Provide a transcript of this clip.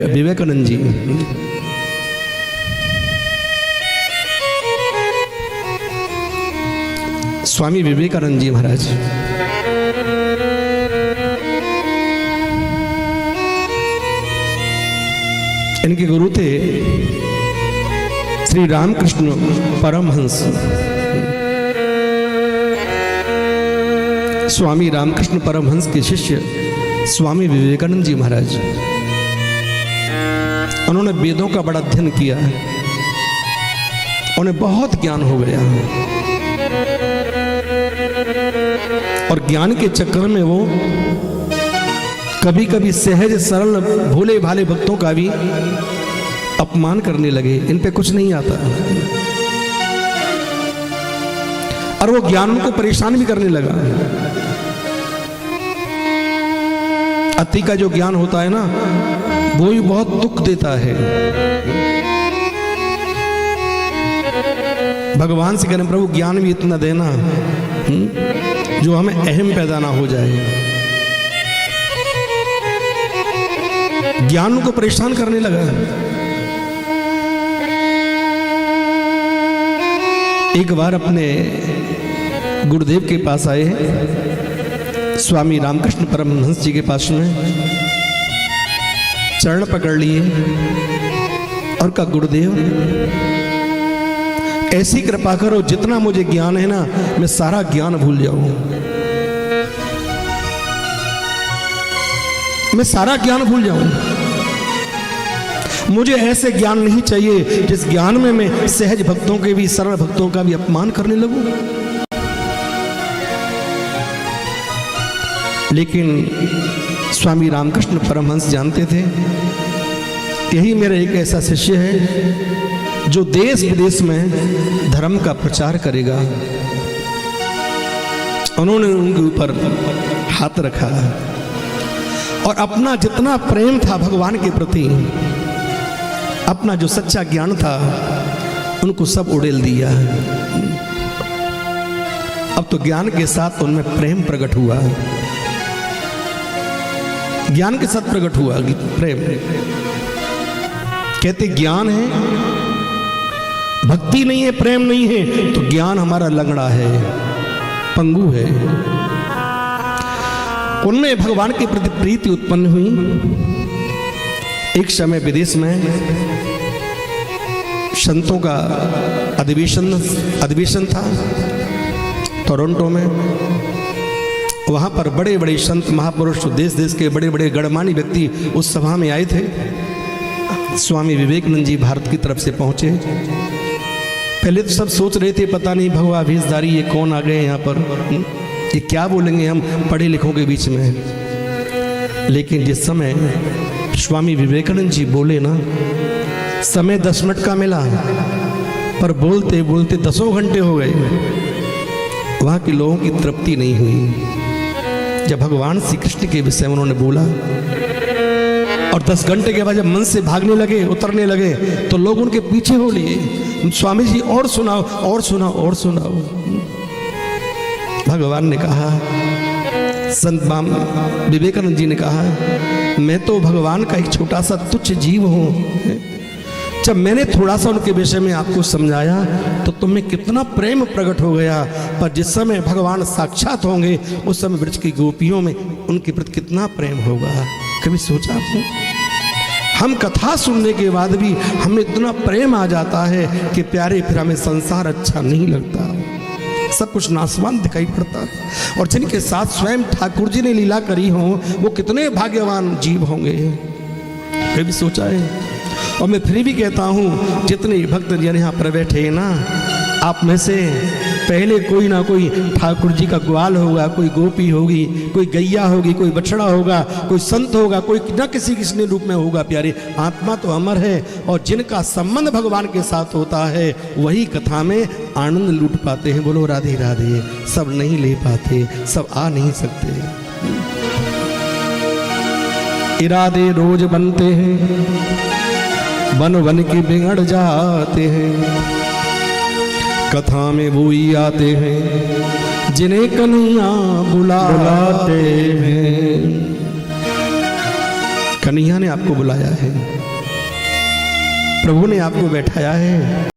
विवेकानंद जी स्वामी विवेकानंद जी महाराज इनके गुरु थे श्री रामकृष्ण परमहंस। स्वामी रामकृष्ण परमहंस के शिष्य स्वामी विवेकानंद जी महाराज, उन्होंने वेदों का बड़ा अध्ययन किया, उन्हें बहुत ज्ञान हो गया और ज्ञान के चक्कर में वो कभी कभी सहज सरल भोले भाले भक्तों का भी अपमान करने लगे। इन पे कुछ नहीं आता और वो ज्ञान को परेशान भी करने लगा। अति का जो ज्ञान होता है ना, वो भी बहुत दुख देता है। भगवान से कहना प्रभु ज्ञान भी इतना देना जो हमें अहम पैदा ना हो जाए। ज्ञान को परेशान करने लगा। एक बार अपने गुरुदेव के पास आए स्वामी रामकृष्ण परमहंस जी के पास में, चरण पकड़ लिए और कहा गुरुदेव ऐसी कृपा करो जितना मुझे ज्ञान है ना, मैं सारा ज्ञान भूल जाऊं। मैं सारा ज्ञान भूल जाऊं। मुझे ऐसे ज्ञान नहीं चाहिए जिस ज्ञान में मैं सहज भक्तों के भी सरल भक्तों का भी अपमान करने लगूं। लेकिन स्वामी रामकृष्ण परमहंस जानते थे यही मेरा एक ऐसा शिष्य है जो देश विदेश में धर्म का प्रचार करेगा। उन्होंने उनके ऊपर हाथ रखा और अपना जितना प्रेम था भगवान के प्रति, अपना जो सच्चा ज्ञान था, उनको सब उड़ेल दिया। अब तो ज्ञान के साथ उनमें प्रेम प्रकट हुआ, ज्ञान के साथ प्रकट हुआ प्रेम। कहते ज्ञान है, भक्ति नहीं है, प्रेम नहीं है तो ज्ञान हमारा लंगड़ा है, पंगु है। उनमें भगवान के प्रति प्रीति उत्पन्न हुई। एक समय विदेश में संतों का अधिवेशन था टोरंटो में। वहां पर बड़े बड़े संत महापुरुष, देश देश के बड़े बड़े गणमान्य व्यक्ति उस सभा में आए थे। स्वामी विवेकानंद जी भारत की तरफ से पहुंचे। पहले तो सब सोच रहे थे पता नहीं भगवा भेषधारी ये कौन आ गए यहाँ पर, ये क्या बोलेंगे हम पढ़े लिखों के बीच में। लेकिन जिस समय स्वामी विवेकानंद जी बोले ना, समय 10 मिनट का मिला पर बोलते बोलते 10 घंटे हो गए। वहां के लोगों की तृप्ति नहीं हुई। जब भगवान श्री कृष्ण के विषय में उन्होंने बोला और 10 घंटे के बाद जब मन से भागने लगे, उतरने लगे, तो लोग उनके पीछे हो लिए, स्वामी जी और सुनाओ और सुनाओ और सुनाओ। भगवान ने कहा, संत विवेकानंद जी ने कहा, मैं तो भगवान का एक छोटा सा तुच्छ जीव हूं। जब मैंने थोड़ा सा उनके विषय में आपको समझाया तो तुम्हें कितना प्रेम प्रकट हो गया, पर जिस समय भगवान साक्षात होंगे उस समय ब्रज की गोपियों में उनके प्रति कितना प्रेम होगा। कभी सोचा आपने? हम कथा सुनने के बाद भी हमें इतना प्रेम आ जाता है कि प्यारे फिर हमें संसार अच्छा नहीं लगता, सब कुछ नासवान दिखाई पड़ता है। और जिनके साथ स्वयं ठाकुर जी ने लीला करी हो वो कितने भाग्यवान जीव होंगे। कभी सोचा है? और मैं फिर भी कहता हूँ जितने भक्त जन यहाँ पर बैठे हैं ना, आप में से पहले कोई ना कोई ठाकुर जी का ग्वाल होगा, कोई गोपी होगी, कोई गैया होगी, कोई बछड़ा होगा, कोई संत होगा, कोई न किसी किसी रूप में होगा। प्यारे आत्मा तो अमर है और जिनका संबंध भगवान के साथ होता है वही कथा में आनंद लूट पाते हैं। बोलो राधे राधे। सब नहीं ले पाते, सब आ नहीं सकते। इरादे रोज बनते हैं, बन बन के बिगड़ जाते हैं। कथा में वो ही आते हैं जिन्हें कन्हैया बुलाते हैं। कन्हैया ने आपको बुलाया है, प्रभु ने आपको बैठाया है।